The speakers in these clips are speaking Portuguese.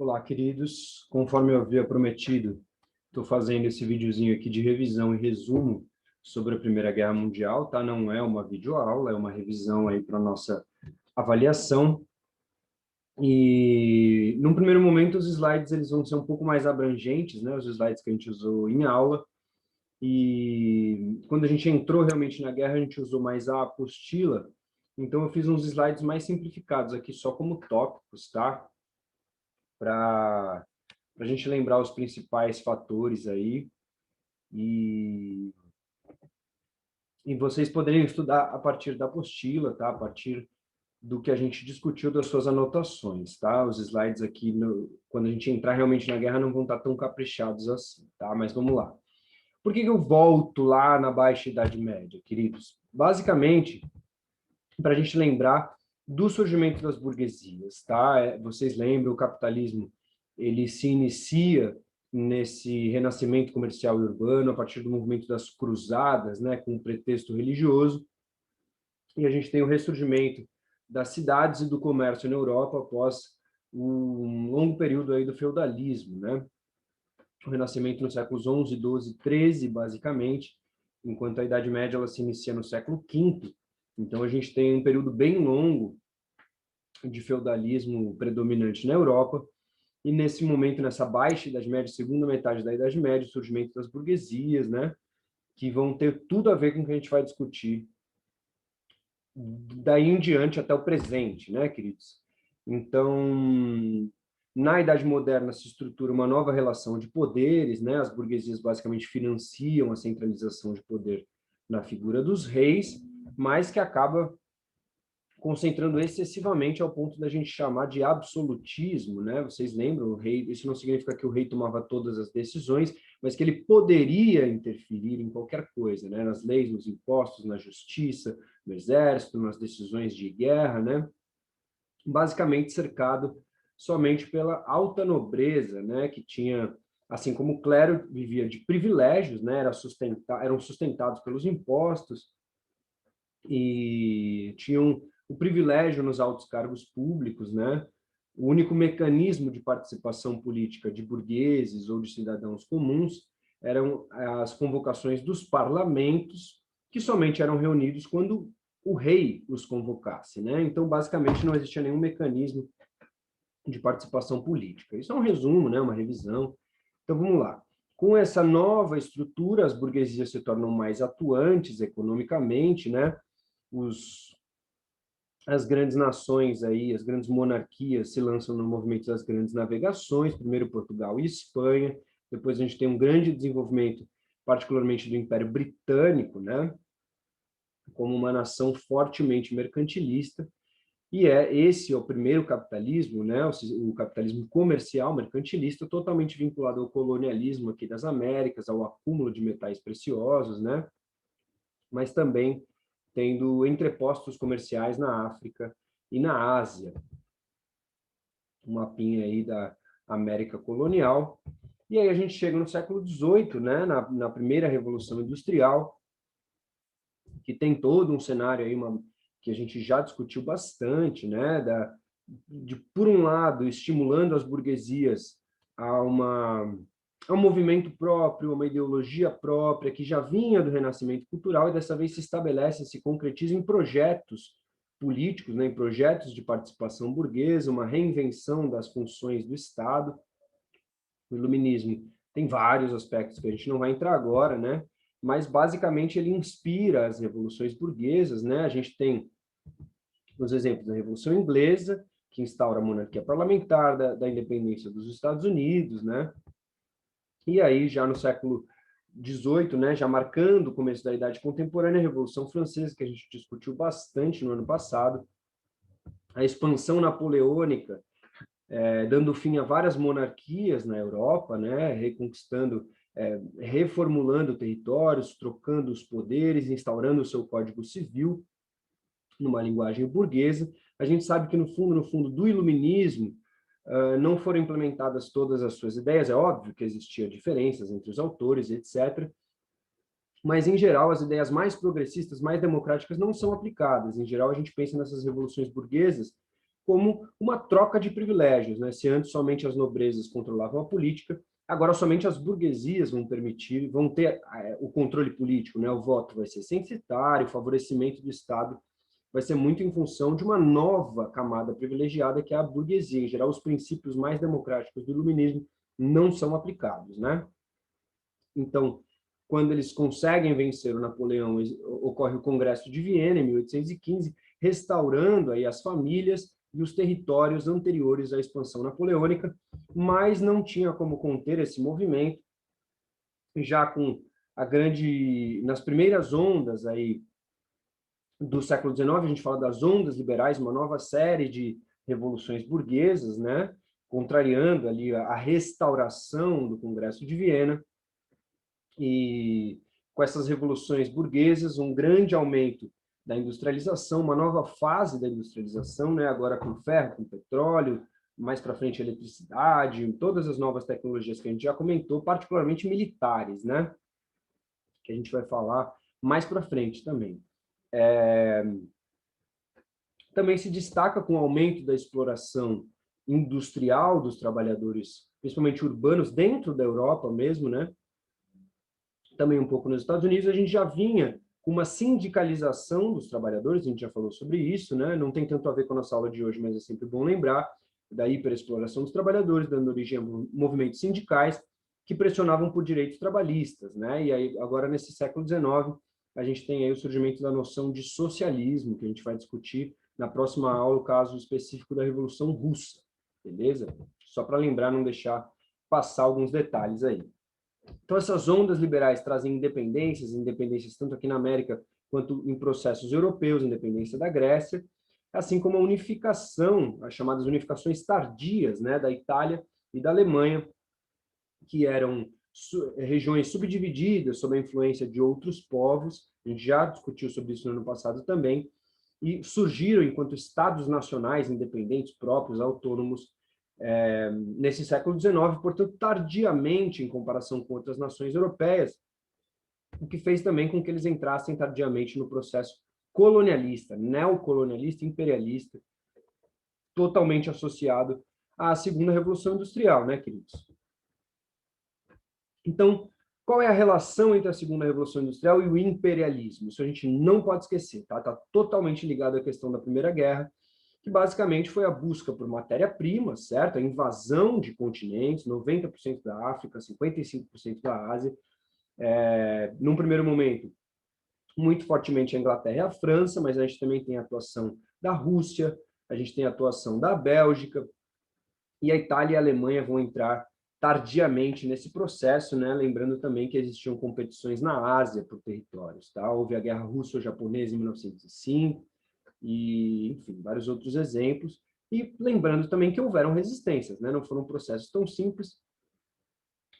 Olá, queridos. Conforme eu havia prometido, estou fazendo esse videozinho aqui de revisão e resumo sobre a Primeira Guerra Mundial, tá? Não é uma videoaula, é uma revisão aí para nossa avaliação. E, num primeiro momento, os slides eles vão ser um pouco mais abrangentes, né? Os slides que a gente usou em aula. E quando a gente entrou realmente na guerra, a gente usou mais a apostila. Então, eu fiz uns slides mais simplificados aqui, só como tópicos, tá? Para a gente lembrar os principais fatores aí e, e vocês poderiam estudar a partir da apostila, tá? A partir do que a gente discutiu das suas anotações, tá? Os slides aqui, quando a gente entrar realmente na guerra, não vão estar tão caprichados assim, tá? Mas vamos lá. Por que eu volto lá na Baixa Idade Média, queridos? Basicamente, para a gente lembrar do surgimento das burguesias, tá? Vocês lembram, o capitalismo, ele se inicia nesse renascimento comercial e urbano a partir do movimento das cruzadas, né, com um pretexto religioso, e a gente tem o ressurgimento das cidades e do comércio na Europa após um longo período aí do feudalismo, né? O renascimento nos séculos 11, 12, 13, basicamente, enquanto a Idade Média ela se inicia no século V. Então, a gente tem um período bem longo de feudalismo predominante na Europa, e nesse momento, nessa baixa Idade Média, segunda metade da Idade Média, o surgimento das burguesias, né, que vão ter tudo a ver com o que a gente vai discutir daí em diante até o presente, né, queridos? Então, na Idade Moderna se estrutura uma nova relação de poderes, né? As burguesias basicamente financiam a centralização de poder na figura dos reis, mas que acaba concentrando excessivamente ao ponto da gente chamar de absolutismo, né? Vocês lembram, o rei, isso não significa que o rei tomava todas as decisões, mas que ele poderia interferir em qualquer coisa, né? Nas leis, nos impostos, na justiça, no exército, nas decisões de guerra, né? Basicamente cercado somente pela alta nobreza, né? Que tinha, assim como o clero vivia de privilégios, né? Eram sustentados pelos impostos e tinham o privilégio nos altos cargos públicos, né? O único mecanismo de participação política de burgueses ou de cidadãos comuns eram as convocações dos parlamentos, que somente eram reunidos quando o rei os convocasse, né? Então, basicamente, não existia nenhum mecanismo de participação política. Isso é um resumo, né? Uma revisão. Então, vamos lá. Com essa nova estrutura, as burguesias se tornam mais atuantes economicamente, né? As grandes nações aí, as grandes monarquias se lançam no movimento das grandes navegações, primeiro Portugal e Espanha, depois a gente tem um grande desenvolvimento, particularmente do Império Britânico, né, como uma nação fortemente mercantilista, e esse é o primeiro capitalismo, né, o capitalismo comercial mercantilista, totalmente vinculado ao colonialismo aqui das Américas, ao acúmulo de metais preciosos, né, mas também tendo entrepostos comerciais na África e na Ásia. Um mapinha aí da América colonial. E aí a gente chega no século XVIII, né, na primeira Revolução Industrial, que tem todo um cenário aí, que a gente já discutiu bastante, né, por um lado, estimulando as burguesias a um movimento próprio, uma ideologia própria, que já vinha do renascimento cultural, e dessa vez se estabelece, se concretiza em projetos políticos, né, em projetos de participação burguesa, uma reinvenção das funções do Estado. O iluminismo tem vários aspectos que a gente não vai entrar agora, né, mas basicamente ele inspira as revoluções burguesas, né? A gente tem os exemplos da Revolução Inglesa, que instaura a monarquia parlamentar, da independência dos Estados Unidos, né? E aí, já no século XVIII, né, já marcando o começo da Idade Contemporânea, a Revolução Francesa, que a gente discutiu bastante no ano passado, a expansão napoleônica, dando fim a várias monarquias na Europa, né, reconquistando, reformulando territórios, trocando os poderes, instaurando o seu Código Civil, numa linguagem burguesa. A gente sabe que, no fundo, do iluminismo, não foram implementadas todas as suas ideias, é óbvio que existiam diferenças entre os autores, etc., mas, em geral, as ideias mais progressistas, mais democráticas, não são aplicadas. Em geral, a gente pensa nessas revoluções burguesas como uma troca de privilégios, né? Se antes somente as nobrezas controlavam a política, agora somente as burguesias vão ter o controle político, né? O voto vai ser censitário, o favorecimento do Estado vai ser muito em função de uma nova camada privilegiada, que é a burguesia. Em geral, os princípios mais democráticos do iluminismo não são aplicados, né? Então, quando eles conseguem vencer o Napoleão, ocorre o Congresso de Viena, em 1815, restaurando aí as famílias e os territórios anteriores à expansão napoleônica, mas não tinha como conter esse movimento, já com nas primeiras ondas aí do século XIX, a gente fala das ondas liberais, uma nova série de revoluções burguesas, né, contrariando ali a restauração do Congresso de Viena, e com essas revoluções burguesas, um grande aumento da industrialização, uma nova fase da industrialização, né, agora com ferro, com petróleo, mais para frente eletricidade, todas as novas tecnologias que a gente já comentou, particularmente militares, né, que a gente vai falar mais para frente também. Também se destaca com o aumento da exploração industrial dos trabalhadores, principalmente urbanos, dentro da Europa mesmo, né? Também um pouco nos Estados Unidos, a gente já vinha com uma sindicalização dos trabalhadores, a gente já falou sobre isso, né? Não tem tanto a ver com a nossa aula de hoje, mas é sempre bom lembrar da hiperexploração dos trabalhadores, dando origem a movimentos sindicais que pressionavam por direitos trabalhistas, né? E aí, agora, nesse século XIX, a gente tem aí o surgimento da noção de socialismo, que a gente vai discutir na próxima aula, o caso específico da Revolução Russa, beleza? Só para lembrar, não deixar passar alguns detalhes aí. Então, essas ondas liberais trazem independências tanto aqui na América quanto em processos europeus, independência da Grécia, assim como a unificação, as chamadas unificações tardias, né, da Itália e da Alemanha, que eram regiões subdivididas sob a influência de outros povos, a gente já discutiu sobre isso no ano passado também, e surgiram enquanto estados nacionais independentes, próprios, autônomos, nesse século XIX, portanto, tardiamente em comparação com outras nações europeias, o que fez também com que eles entrassem tardiamente no processo colonialista, neocolonialista, imperialista, totalmente associado à Segunda Revolução Industrial, né, queridos? Então, qual é a relação entre a Segunda Revolução Industrial e o imperialismo? Isso a gente não pode esquecer, tá? Está totalmente ligado à questão da Primeira Guerra, que basicamente foi a busca por matéria-prima, certo? A invasão de continentes, 90% da África, 55% da Ásia. Num primeiro momento, muito fortemente a Inglaterra e a França, mas a gente também tem a atuação da Rússia, a gente tem a atuação da Bélgica, e a Itália e a Alemanha vão entrar tardiamente nesse processo, né? Lembrando também que existiam competições na Ásia por territórios, tá? Houve a Guerra Russo-Japonesa em 1905, e, enfim, vários outros exemplos. E lembrando também que houveram resistências, né? Não foram processos tão simples,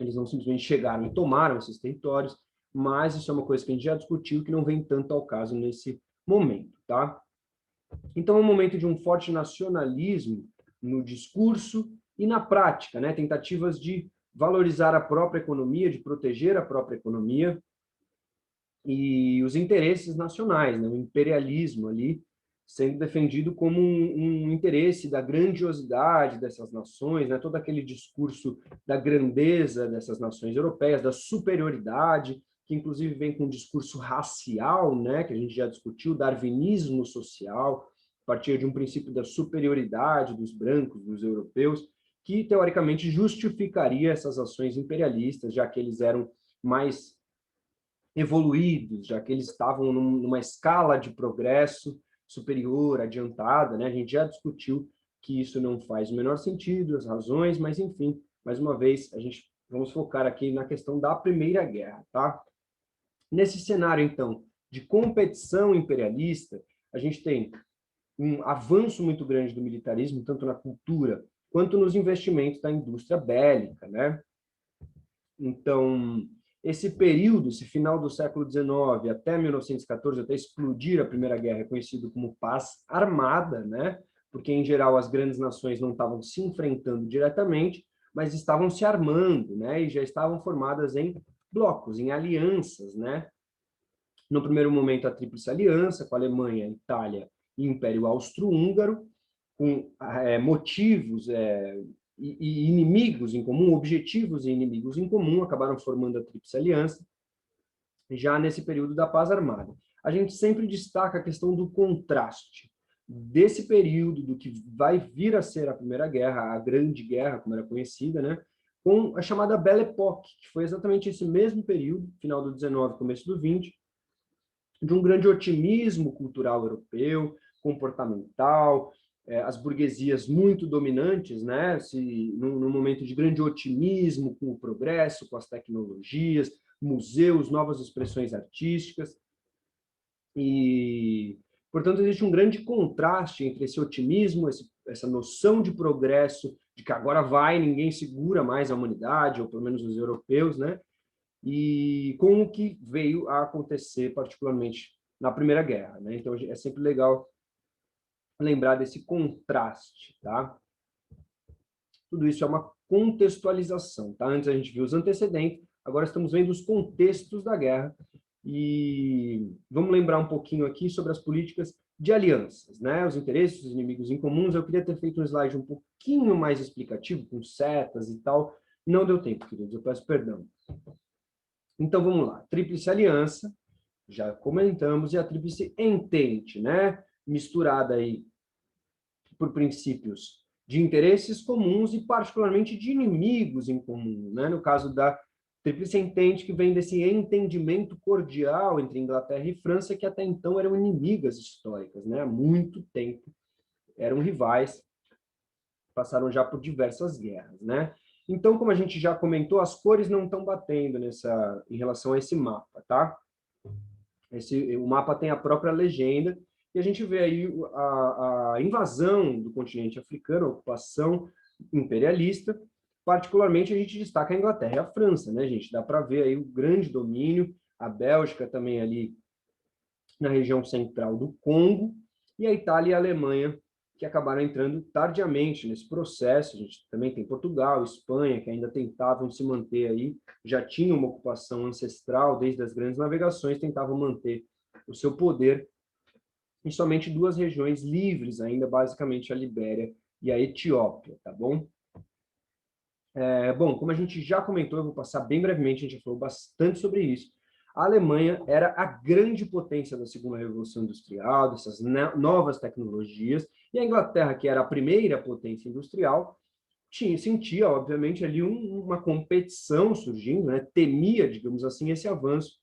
eles não simplesmente chegaram e tomaram esses territórios, mas isso é uma coisa que a gente já discutiu, que não vem tanto ao caso nesse momento, tá? Então, é um momento de um forte nacionalismo no discurso e na prática, né? Tentativas de valorizar a própria economia, de proteger a própria economia e os interesses nacionais, né? O imperialismo ali sendo defendido como um interesse da grandiosidade dessas nações, né? Todo aquele discurso da grandeza dessas nações europeias, da superioridade, que inclusive vem com um discurso racial, né? Que a gente já discutiu, darwinismo social, a partir de um princípio da superioridade dos brancos, dos europeus, que teoricamente justificaria essas ações imperialistas, já que eles eram mais evoluídos, já que eles estavam numa escala de progresso superior, adiantada, né? A gente já discutiu que isso não faz o menor sentido, as razões, mas enfim, mais uma vez, vamos focar aqui na questão da Primeira Guerra, tá? Nesse cenário, então, de competição imperialista, a gente tem um avanço muito grande do militarismo, tanto na cultura quanto nos investimentos da indústria bélica, né? Então, esse período, esse final do século XIX até 1914, até explodir a Primeira Guerra, é conhecido como paz armada, né? Porque, em geral, as grandes nações não estavam se enfrentando diretamente, mas estavam se armando, né? E já estavam formadas em blocos, em alianças, né? No primeiro momento, a Tríplice Aliança, com a Alemanha, Itália e Império Austro-Húngaro, com motivos e inimigos em comum, objetivos e inimigos em comum, acabaram formando a Tríplice Aliança, já nesse período da paz armada. A gente sempre destaca a questão do contraste desse período, do que vai vir a ser a Primeira Guerra, a Grande Guerra, como era conhecida, né, com a chamada Belle Époque, que foi exatamente esse mesmo período, final do 19, começo do 20, de um grande otimismo cultural europeu, comportamental, as burguesias muito dominantes, né, num momento de grande otimismo com o progresso, com as tecnologias, museus, novas expressões artísticas, e, portanto, existe um grande contraste entre esse otimismo, essa noção de progresso, de que agora vai, ninguém segura mais a humanidade, ou pelo menos os europeus, né, e com o que veio a acontecer, particularmente na Primeira Guerra, né? Então, é sempre legal lembrar desse contraste, tá? Tudo isso é uma contextualização, tá? Antes a gente viu os antecedentes, agora estamos vendo os contextos da guerra, e vamos lembrar um pouquinho aqui sobre as políticas de alianças, né? Os interesses, os inimigos em comuns. Eu queria ter feito um slide um pouquinho mais explicativo, com setas e tal, não deu tempo, queridos, eu peço perdão. Então, vamos lá. Tríplice Aliança, já comentamos, e a Tríplice Entente, né? Misturada aí por princípios de interesses comuns e particularmente de inimigos em comum, né? No caso da Tríplice Entente, que vem desse entendimento cordial entre Inglaterra e França, que até então eram inimigas históricas, né? Há muito tempo eram rivais, passaram já por diversas guerras, né? Então, como a gente já comentou, as cores não estão batendo em relação a esse mapa, tá? O mapa tem a própria legenda, e a gente vê aí a invasão do continente africano, a ocupação imperialista. Particularmente, a gente destaca a Inglaterra e a França, né, gente? Dá para ver aí o grande domínio, a Bélgica também ali na região central do Congo, e a Itália e a Alemanha, que acabaram entrando tardiamente nesse processo. A gente também tem Portugal, Espanha, que ainda tentavam se manter aí, já tinham uma ocupação ancestral desde as grandes navegações, tentavam manter o seu poder, e somente duas regiões livres ainda, basicamente a Libéria e a Etiópia, tá bom? Bom, como a gente já comentou, eu vou passar bem brevemente, a gente já falou bastante sobre isso. A Alemanha era a grande potência da segunda revolução industrial, dessas novas tecnologias, e a Inglaterra, que era a primeira potência industrial, sentia, obviamente, ali uma competição surgindo, né? Temia, digamos assim, esse avanço,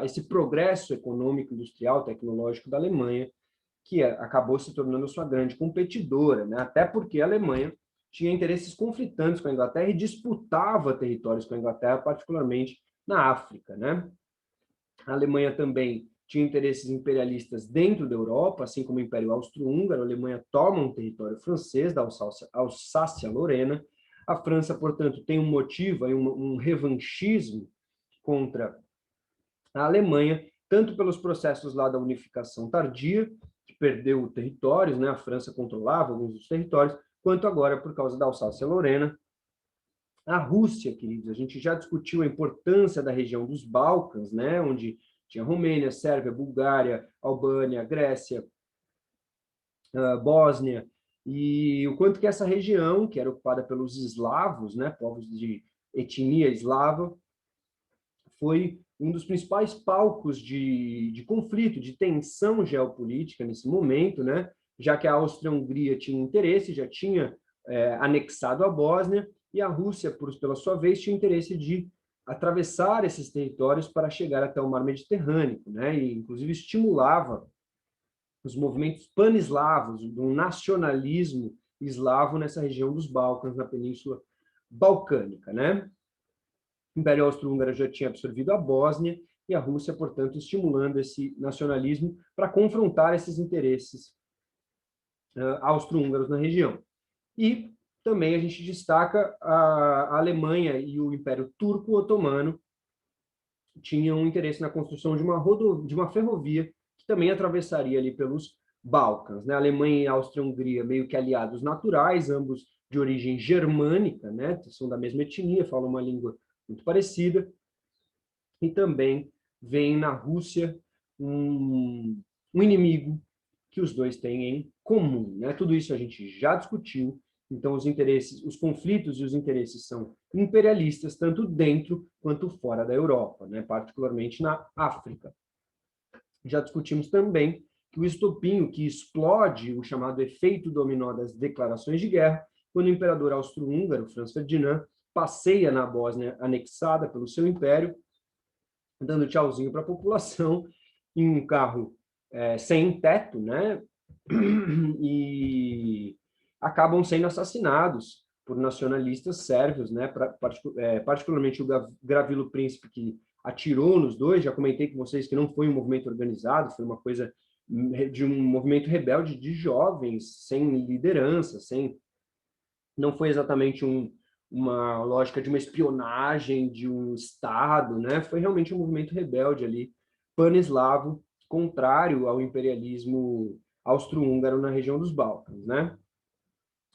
esse progresso econômico, industrial, tecnológico da Alemanha, que acabou se tornando sua grande competidora, né? Até porque a Alemanha tinha interesses conflitantes com a Inglaterra e disputava territórios com a Inglaterra, particularmente na África, né? A Alemanha também tinha interesses imperialistas dentro da Europa, assim como o Império Austro-Húngaro. A Alemanha toma um território francês, da Alsácia-Lorena. A França, portanto, tem um motivo, um revanchismo contra a Alemanha, tanto pelos processos lá da unificação tardia, que perdeu territórios, né? A França controlava alguns dos territórios, quanto agora por causa da Alsácia-Lorena. A Rússia, queridos, a gente já discutiu a importância da região dos Balcãs, né? Onde tinha Romênia, Sérvia, Bulgária, Albânia, Grécia, Bósnia, e o quanto que essa região, que era ocupada pelos eslavos, né? Povos de etnia eslava, foi um dos principais palcos de conflito, de tensão geopolítica nesse momento, né? Já que a Áustria-Hungria tinha interesse, já tinha anexado a Bósnia, e a Rússia, pela sua vez, tinha interesse de atravessar esses territórios para chegar até o mar Mediterrâneo, né? E, inclusive, estimulava os movimentos pan-eslavos, do nacionalismo eslavo nessa região dos Balcãs, na Península Balcânica, né? O Império Austro-Húngaro já tinha absorvido a Bósnia, e a Rússia, portanto, estimulando esse nacionalismo para confrontar esses interesses austro-húngaros na região. E também a gente destaca a Alemanha e o Império Turco-Otomano tinham um interesse na construção de uma ferrovia que também atravessaria ali pelos Balcãs, né? A Alemanha e a Áustria-Hungria meio que aliados naturais, ambos de origem germânica, né? São da mesma etnia, falam uma língua muito parecida, e também vem na Rússia um inimigo que os dois têm em comum, né? Tudo isso a gente já discutiu. Então, os interesses, os conflitos e os interesses são imperialistas, tanto dentro quanto fora da Europa, né? Particularmente na África. Já discutimos também que o estopim que explode o chamado efeito dominó das declarações de guerra, quando o imperador austro-húngaro, Franz Ferdinand, passeia na Bósnia anexada pelo seu império, dando tchauzinho para a população, em um carro sem teto, né? E acabam sendo assassinados por nacionalistas sérvios, né? Particularmente o Gravilo Príncipe, que atirou nos dois. Já comentei com vocês que não foi um movimento organizado, foi uma coisa de um movimento rebelde de jovens, sem liderança, sem... Não foi exatamente uma lógica de uma espionagem de um Estado, né? Foi realmente um movimento rebelde ali, pan-eslavo, contrário ao imperialismo austro-húngaro na região dos Balcãs, né?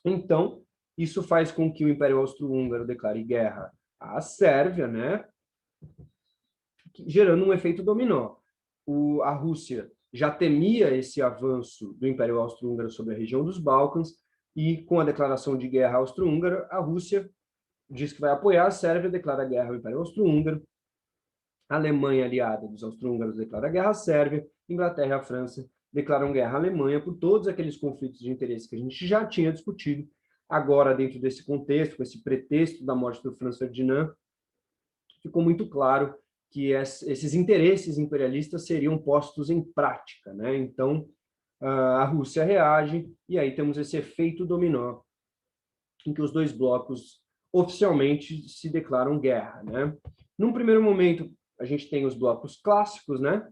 Então, isso faz com que o Império Austro-Húngaro declare guerra à Sérvia, né? Gerando um efeito dominó. A Rússia já temia esse avanço do Império Austro-Húngaro sobre a região dos Balcãs, e com a declaração de guerra austro-húngara, a Rússia diz que vai apoiar a Sérvia, declara guerra ao Império Austro-Húngaro, a Alemanha, aliada dos austro-húngaros, declara guerra à Sérvia, Inglaterra e a França declaram guerra à Alemanha por todos aqueles conflitos de interesse que a gente já tinha discutido. Agora, dentro desse contexto, com esse pretexto da morte do Franz Ferdinand, ficou muito claro que esses interesses imperialistas seriam postos em prática, né? Então, a Rússia reage, e aí temos esse efeito dominó, em que os dois blocos oficialmente se declaram guerra, né? Num primeiro momento, a gente tem os blocos clássicos, né?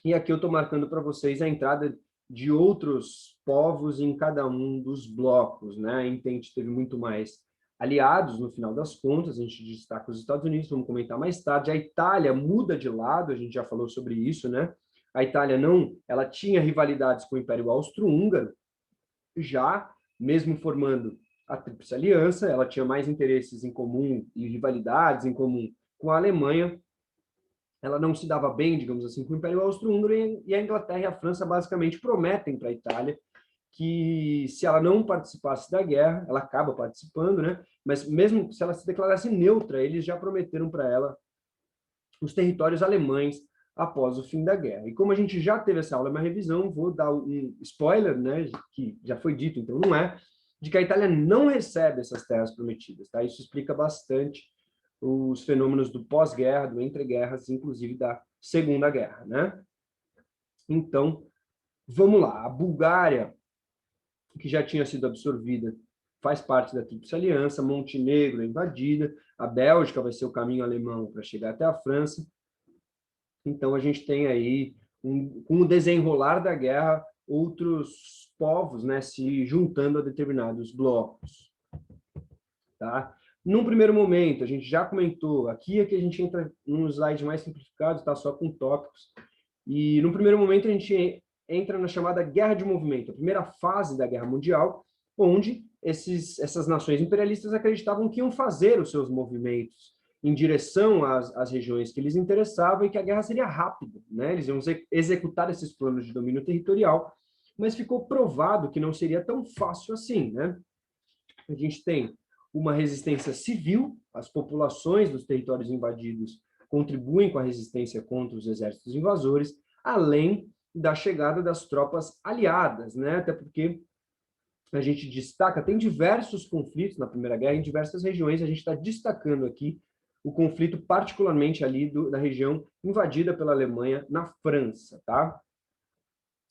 E aqui eu estou marcando para vocês a entrada de outros povos em cada um dos blocos, né? A Entente teve muito mais aliados no final das contas, a gente destaca os Estados Unidos, vamos comentar mais tarde. A Itália muda de lado, a gente já falou sobre isso, né? A Itália não, ela tinha rivalidades com o Império Austro-Húngaro, já mesmo formando a Tríplice Aliança, ela tinha mais interesses em comum e rivalidades em comum com a Alemanha. Ela não se dava bem, digamos assim, com o Império Austro-Húngaro, e a Inglaterra e a França basicamente prometem para a Itália que se ela não participasse da guerra, ela acaba participando, né? Mas mesmo se ela se declarasse neutra, eles já prometeram para ela os territórios alemães após o fim da guerra. E como a gente já teve essa aula, uma revisão, vou dar um spoiler, né, que já foi dito, então não é, de que a Itália não recebe essas terras prometidas, tá? Isso explica bastante os fenômenos do pós-guerra, do entre-guerras, inclusive da Segunda Guerra, né? Então, vamos lá. A Bulgária, que já tinha sido absorvida, faz parte da Tríplice Aliança. Montenegro é invadida, a Bélgica vai ser o caminho alemão para chegar até a França. Então, a gente tem aí, com o desenrolar da guerra, outros povos, né, se juntando a determinados blocos. Tá? Num primeiro momento, a gente já comentou, aqui é que a gente entra num slide mais simplificado, tá? Só com tópicos. E, no primeiro momento, a gente entra na chamada Guerra de Movimento, a primeira fase da Guerra Mundial, onde essas nações imperialistas acreditavam que iam fazer os seus movimentos em direção às regiões que lhes interessavam, e que a guerra seria rápida, né? Eles iam executar esses planos de domínio territorial, mas ficou provado que não seria tão fácil assim, né? A gente tem uma resistência civil, as populações dos territórios invadidos contribuem com a resistência contra os exércitos invasores, além da chegada das tropas aliadas, né? Até porque a gente destaca, tem diversos conflitos na Primeira Guerra em diversas regiões, a gente está destacando aqui o conflito particularmente ali da região invadida pela Alemanha na França, tá?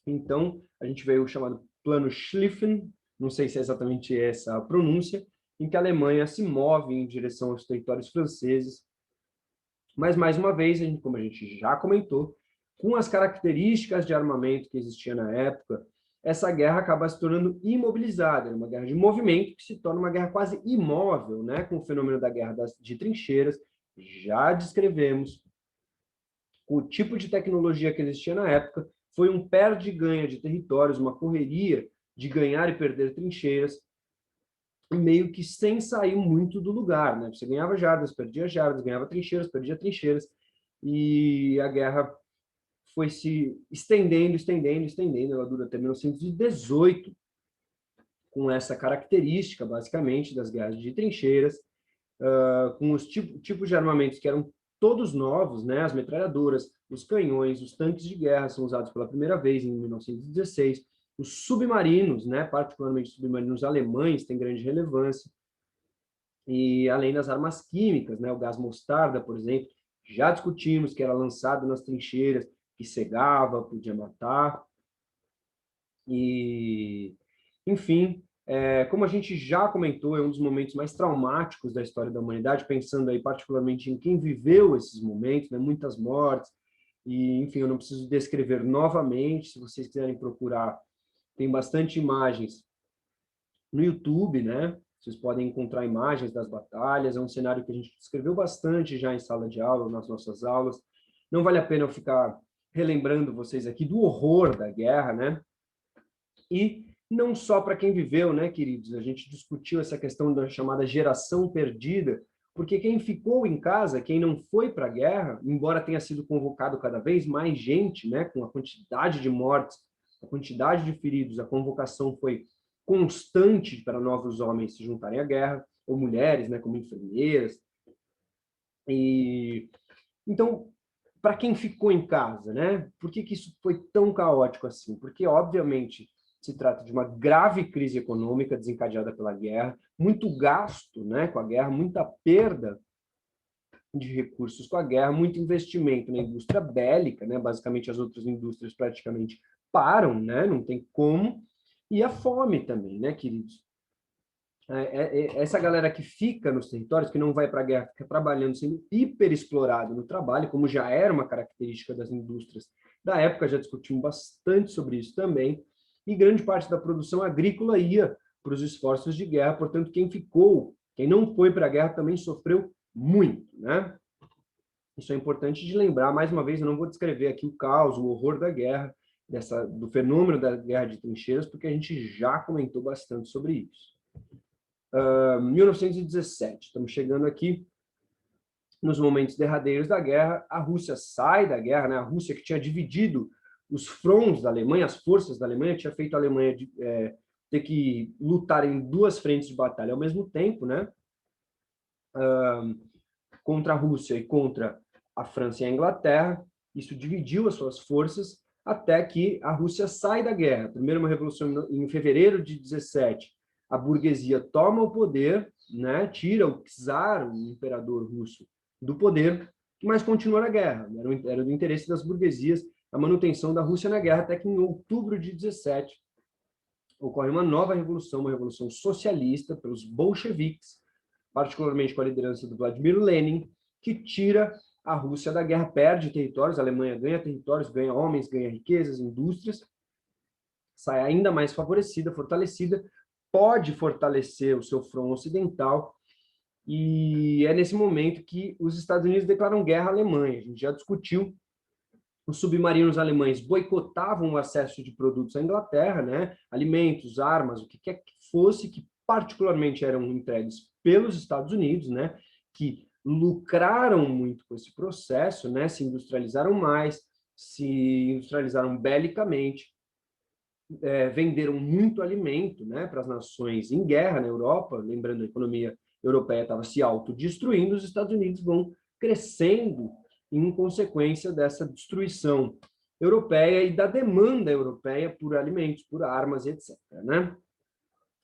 Então, a gente veio o chamado Plano Schlieffen, não sei se é exatamente essa a pronúncia, em que a Alemanha se move em direção aos territórios franceses. Mas, mais uma vez, como a gente já comentou, com as características de armamento que existia na época, essa guerra acaba se tornando imobilizada, uma guerra de movimento que se torna uma guerra quase imóvel, né? Com o fenômeno da guerra de trincheiras. Já descrevemos o tipo de tecnologia que existia na época, foi um perde-ganha de territórios, uma correria de ganhar e perder trincheiras, meio que sem sair muito do lugar, né? Você ganhava jardas, perdia jardas, ganhava trincheiras, perdia trincheiras, e a guerra foi se estendendo, estendendo, estendendo. Ela dura até 1918, com essa característica, basicamente, das guerras de trincheiras, com os tipos de armamentos que eram todos novos, né? As metralhadoras, os canhões, os tanques de guerra são usados pela primeira vez em 1916, os submarinos, né? Particularmente submarinos alemães, têm grande relevância, e além das armas químicas, né? O gás mostarda, por exemplo, já discutimos que era lançado nas trincheiras, que cegava, podia matar, e, enfim, como a gente já comentou, é um dos momentos mais traumáticos da história da humanidade, pensando aí particularmente em quem viveu esses momentos, né, muitas mortes, e, enfim, eu não preciso descrever novamente, se vocês quiserem procurar, tem bastante imagens no YouTube, né? Vocês podem encontrar imagens das batalhas, é um cenário que a gente descreveu bastante já em sala de aula, nas nossas aulas. Não vale a pena eu ficar relembrando vocês aqui do horror da guerra, né? E não só para quem viveu, né, queridos? A gente discutiu essa questão da chamada geração perdida, porque quem ficou em casa, quem não foi para a guerra, embora tenha sido convocado cada vez mais gente, né, com a quantidade de mortes, a quantidade de feridos, a convocação foi constante para novos homens se juntarem à guerra, ou mulheres, né, como enfermeiras. E então, para quem ficou em casa, né? Por que isso foi tão caótico assim? Porque, obviamente, se trata de uma grave crise econômica desencadeada pela guerra, muito gasto, né, com a guerra, muita perda de recursos com a guerra, muito investimento na indústria bélica, né? Basicamente as outras indústrias praticamente param, né? Não tem como, e a fome também, né, queridos? Essa galera que fica nos territórios, que não vai para a guerra, fica trabalhando, sendo hiperexplorado no trabalho, como já era uma característica das indústrias da época, já discutimos bastante sobre isso também, e grande parte da produção agrícola ia para os esforços de guerra, portanto, quem ficou, quem não foi para a guerra também sofreu muito, né? Isso é importante de lembrar, mais uma vez, eu não vou descrever aqui o caos, o horror da guerra, do fenômeno da guerra de trincheiras, porque a gente já comentou bastante sobre isso. 1917, estamos chegando aqui nos momentos derradeiros da guerra, a Rússia sai da guerra, né? A Rússia que tinha dividido os fronts da Alemanha, as forças da Alemanha, tinha feito a Alemanha ter que lutar em duas frentes de batalha ao mesmo tempo, né? Contra a Rússia e contra a França e a Inglaterra, isso dividiu as suas forças até que a Rússia sai da guerra. Primeiro uma revolução em fevereiro de 17, a burguesia toma o poder, né, tira o czar, o imperador russo, do poder, mas continua na guerra. Era do interesse das burguesias a manutenção da Rússia na guerra, até que em outubro de 17 ocorre uma nova revolução, uma revolução socialista pelos bolcheviques, particularmente com a liderança do Vladimir Lenin, que tira a Rússia da guerra, perde territórios, a Alemanha ganha territórios, ganha homens, ganha riquezas, indústrias, sai ainda mais favorecida, fortalecida, pode fortalecer o seu front ocidental, e é nesse momento que os Estados Unidos declaram guerra à Alemanha. A gente já discutiu, os submarinos alemães boicotavam o acesso de produtos à Inglaterra, né? Alimentos, armas, o que quer que fosse, que particularmente eram entregues pelos Estados Unidos, né? Que lucraram muito com esse processo, né? Se industrializaram mais, se industrializaram belicamente, venderam muito alimento, né, para as nações em guerra na Europa. Lembrando, a economia europeia estava se autodestruindo, os Estados Unidos vão crescendo em consequência dessa destruição europeia e da demanda europeia por alimentos, por armas, etc. Né?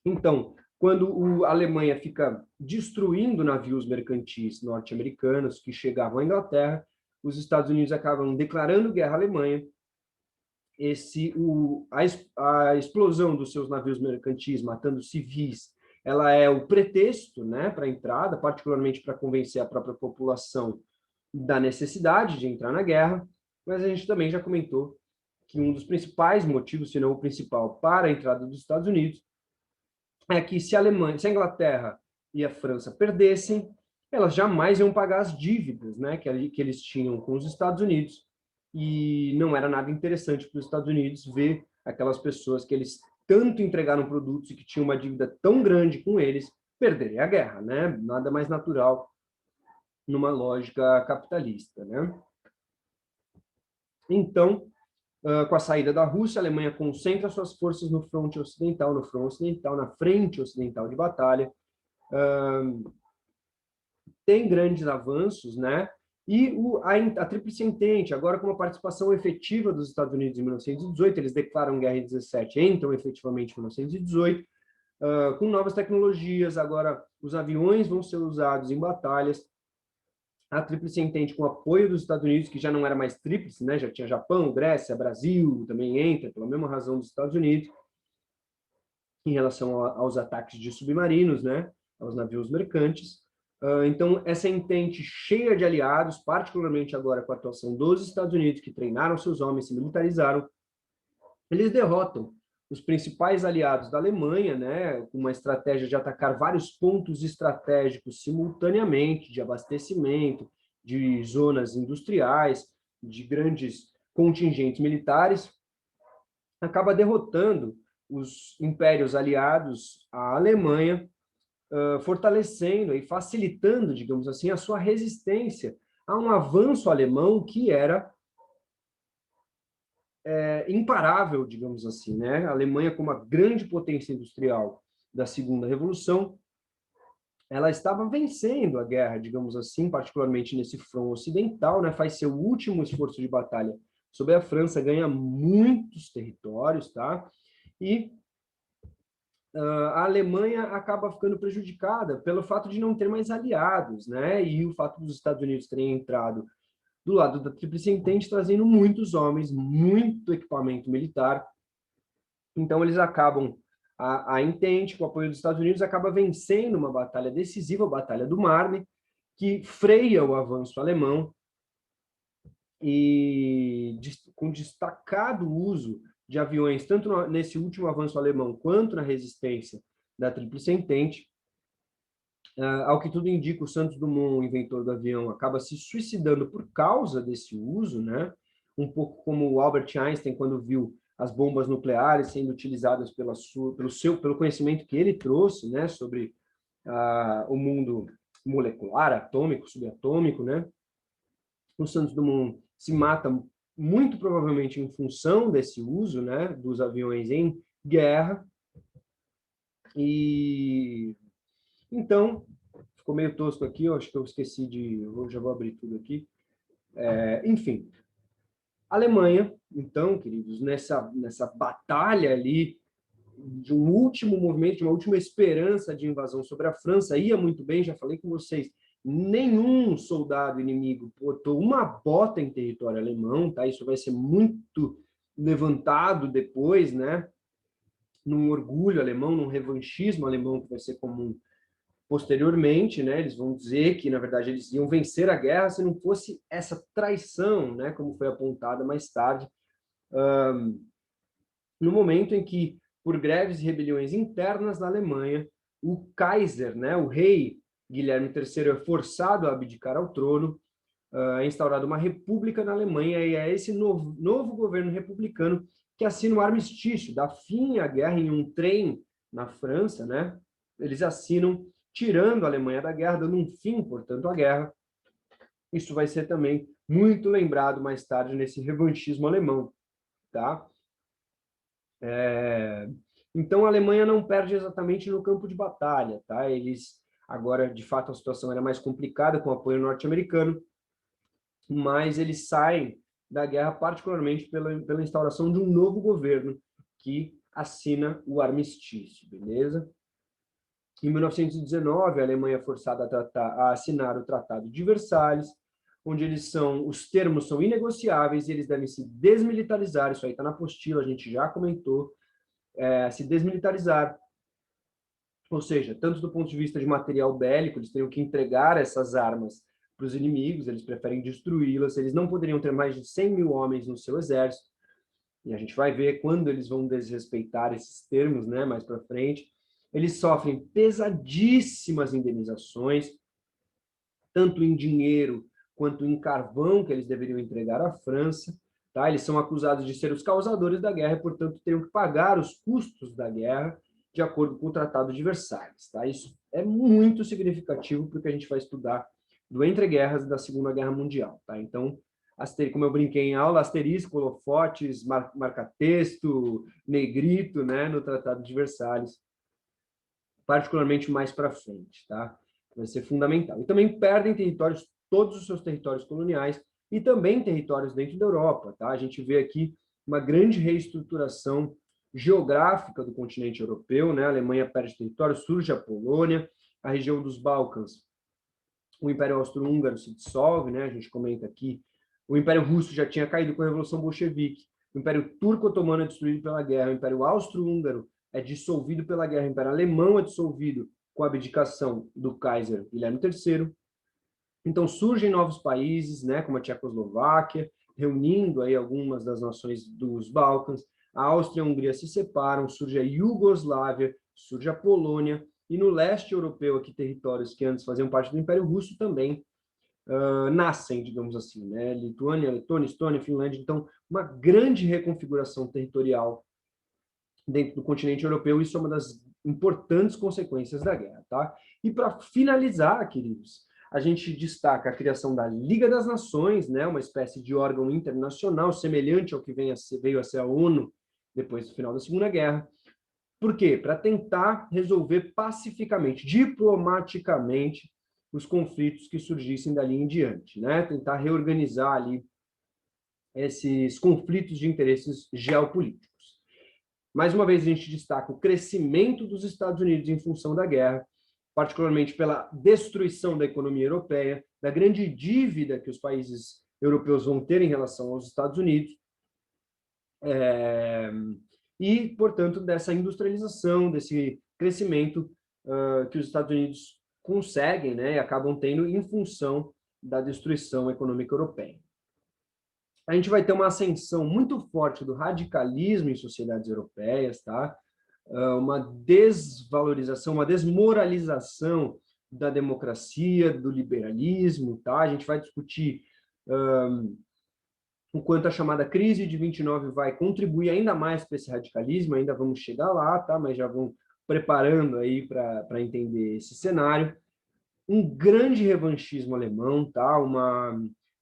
Então, quando a Alemanha fica destruindo navios mercantis norte-americanos que chegavam à Inglaterra, os Estados Unidos acabam declarando guerra à Alemanha. A explosão dos seus navios mercantis matando civis, ela é o pretexto, né, para a entrada, particularmente para convencer a própria população da necessidade de entrar na guerra, mas a gente também já comentou que um dos principais motivos, se não o principal, para a entrada dos Estados Unidos é que se a Alemanha, se a Inglaterra e a França perdessem, elas jamais iam pagar as dívidas, né, que eles tinham com os Estados Unidos, e não era nada interessante para os Estados Unidos ver aquelas pessoas que eles tanto entregaram produtos e que tinham uma dívida tão grande com eles perderem a guerra, né? Nada mais natural numa lógica capitalista, né? Então, com a saída da Rússia, a Alemanha concentra suas forças no fronte ocidental, na frente ocidental de batalha, tem grandes avanços, né? E a Tríplice Entente, agora com a participação efetiva dos Estados Unidos em 1918, eles declaram guerra em 17, entram efetivamente em 1918, com novas tecnologias, agora os aviões vão ser usados em batalhas, a Tríplice Entente com o apoio dos Estados Unidos, que já não era mais tríplice, né? Já tinha Japão, Grécia, Brasil, também entra, pela mesma razão dos Estados Unidos, em relação aos ataques de submarinos, né? Aos navios mercantes. Então, essa entente cheia de aliados, particularmente agora com a atuação dos Estados Unidos, que treinaram seus homens, se militarizaram, eles derrotam os principais aliados da Alemanha, né, com uma estratégia de atacar vários pontos estratégicos simultaneamente, de abastecimento, de zonas industriais, de grandes contingentes militares, acaba derrotando os impérios aliados à Alemanha, fortalecendo e facilitando, digamos assim, a sua resistência a um avanço alemão que era imparável, digamos assim, né? A Alemanha, como a grande potência industrial da Segunda Revolução, ela estava vencendo a guerra, digamos assim, particularmente nesse front ocidental, né? Faz seu último esforço de batalha sobre a França, ganha muitos territórios, tá? E a Alemanha acaba ficando prejudicada pelo fato de não ter mais aliados, né? E o fato dos Estados Unidos terem entrado do lado da Tríplice Entente, trazendo muitos homens, muito equipamento militar. Então, eles acabam, a Entente, com o apoio dos Estados Unidos, acaba vencendo uma batalha decisiva, a Batalha do Marne, que freia o avanço alemão e com destacado uso de aviões, tanto nesse último avanço alemão quanto na resistência da Tríplice Entente. Ao que tudo indica, o Santos Dumont, o inventor do avião, acaba se suicidando por causa desse uso, né? Um pouco como o Albert Einstein, quando viu as bombas nucleares sendo utilizadas pelo conhecimento que ele trouxe, né? Sobre o mundo molecular, atômico, subatômico, né? O Santos Dumont se mata muito provavelmente em função desse uso, né? Dos aviões em guerra. E então, ficou meio tosco aqui, eu acho que eu esqueci de... Eu já vou abrir tudo aqui. Enfim, Alemanha, então, queridos, nessa batalha ali, de um último movimento, de uma última esperança de invasão sobre a França, ia muito bem, já falei com vocês, nenhum soldado inimigo botou uma bota em território alemão, tá? Isso vai ser muito levantado depois, né? Num orgulho alemão, num revanchismo alemão que vai ser comum posteriormente, né, eles vão dizer que, na verdade, eles iam vencer a guerra se não fosse essa traição, né, como foi apontada mais tarde, no momento em que, por greves e rebeliões internas na Alemanha, o Kaiser, né, o rei Guilherme III, é forçado a abdicar ao trono, é instaurada uma república na Alemanha, e é esse novo governo republicano que assina o armistício, dá fim à guerra em um trem na França, né? Eles assinam tirando a Alemanha da guerra, dando um fim, portanto, à guerra. Isso vai ser também muito lembrado mais tarde nesse revanchismo alemão, tá? Então, a Alemanha não perde exatamente no campo de batalha, tá? Eles, agora, de fato, a situação era mais complicada com o apoio norte-americano, mas eles saem da guerra particularmente pela instauração de um novo governo que assina o armistício, beleza? Em 1919, a Alemanha é forçada a assinar o Tratado de Versalhes, onde os termos são inegociáveis e eles devem se desmilitarizar, isso aí está na apostila, a gente já comentou, se desmilitarizar, ou seja, tanto do ponto de vista de material bélico, eles teriam que entregar essas armas para os inimigos, eles preferem destruí-las, eles não poderiam ter mais de 100 mil homens no seu exército, e a gente vai ver quando eles vão desrespeitar esses termos, né, mais para frente. Eles sofrem pesadíssimas indenizações, tanto em dinheiro quanto em carvão que eles deveriam entregar à França. Tá? Eles são acusados de ser os causadores da guerra e, portanto, teriam que pagar os custos da guerra de acordo com o Tratado de Versalhes. Tá? Isso é muito significativo porque a gente vai estudar do entre-guerras da Segunda Guerra Mundial. Tá? Então, como eu brinquei em aula, asterisco, holofotes, marca-texto, negrito, né, no Tratado de Versalhes, particularmente mais para frente, tá? Vai ser fundamental. E também perdem territórios, todos os seus territórios coloniais, e também territórios dentro da Europa, tá? A gente vê aqui uma grande reestruturação geográfica do continente europeu, né? A Alemanha perde território, surge a Polônia, a região dos Balcãs, o Império Austro-Húngaro se dissolve, né? A gente comenta aqui, o Império Russo já tinha caído com a Revolução Bolchevique, o Império Turco-Otomano é destruído pela guerra, o Império Austro-Húngaro é dissolvido pela guerra, o Império Alemão é dissolvido com a abdicação do Kaiser Guilherme III. Então surgem novos países, né, como a Tchecoslováquia, reunindo aí algumas das nações dos Balcãs. A Áustria e a Hungria se separam, surge a Iugoslávia, surge a Polônia, e no leste europeu, aqui territórios que antes faziam parte do Império Russo também nascem, digamos assim, né? Lituânia, Letônia, Estônia, Finlândia. Então, uma grande reconfiguração territorial dentro do continente europeu, isso é uma das importantes consequências da guerra, tá? E para finalizar, queridos, a gente destaca a criação da Liga das Nações, né, uma espécie de órgão internacional semelhante ao que veio a ser a ONU depois do final da Segunda Guerra. Por quê? Para tentar resolver pacificamente, diplomaticamente, os conflitos que surgissem dali em diante, né? Tentar reorganizar ali esses conflitos de interesses geopolíticos. Mais uma vez, a gente destaca o crescimento dos Estados Unidos em função da guerra, particularmente pela destruição da economia europeia, da grande dívida que os países europeus vão ter em relação aos Estados Unidos, e, portanto, dessa industrialização, desse crescimento que os Estados Unidos conseguem, né, e acabam tendo em função da destruição econômica europeia. A gente vai ter uma ascensão muito forte do radicalismo em sociedades europeias, tá? Uma desvalorização, uma desmoralização da democracia, do liberalismo, tá? A gente vai discutir o quanto a chamada crise de 29 vai contribuir ainda mais para esse radicalismo, ainda vamos chegar lá, tá? Mas já vão preparando aí para entender esse cenário. Um grande revanchismo alemão, tá?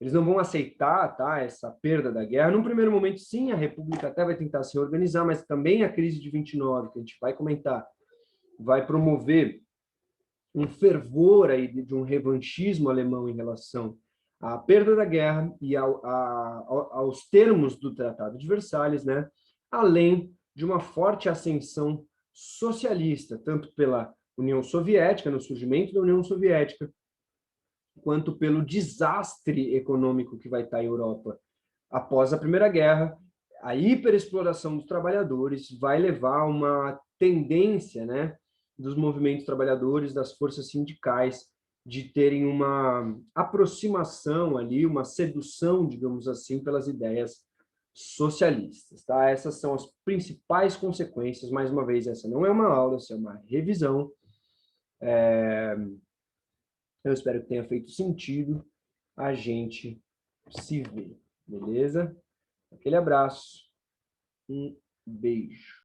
Eles não vão aceitar, tá, essa perda da guerra. Num primeiro momento, sim, a República até vai tentar se reorganizar, mas também a crise de 29, que a gente vai comentar, vai promover um fervor aí de um revanchismo alemão em relação à perda da guerra e aos termos do Tratado de Versalhes, né? Além de uma forte ascensão socialista, tanto pela União Soviética, no surgimento da União Soviética, quanto pelo desastre econômico que vai estar em Europa após a Primeira Guerra. A hiperexploração dos trabalhadores vai levar a uma tendência, né, dos movimentos trabalhadores, das forças sindicais, de terem uma aproximação ali, uma sedução, digamos assim, pelas ideias socialistas, tá? Essas são as principais consequências. Mais uma vez, essa não é uma aula, essa é uma revisão. Eu espero que tenha feito sentido. A gente se vê, beleza? Aquele abraço, um beijo.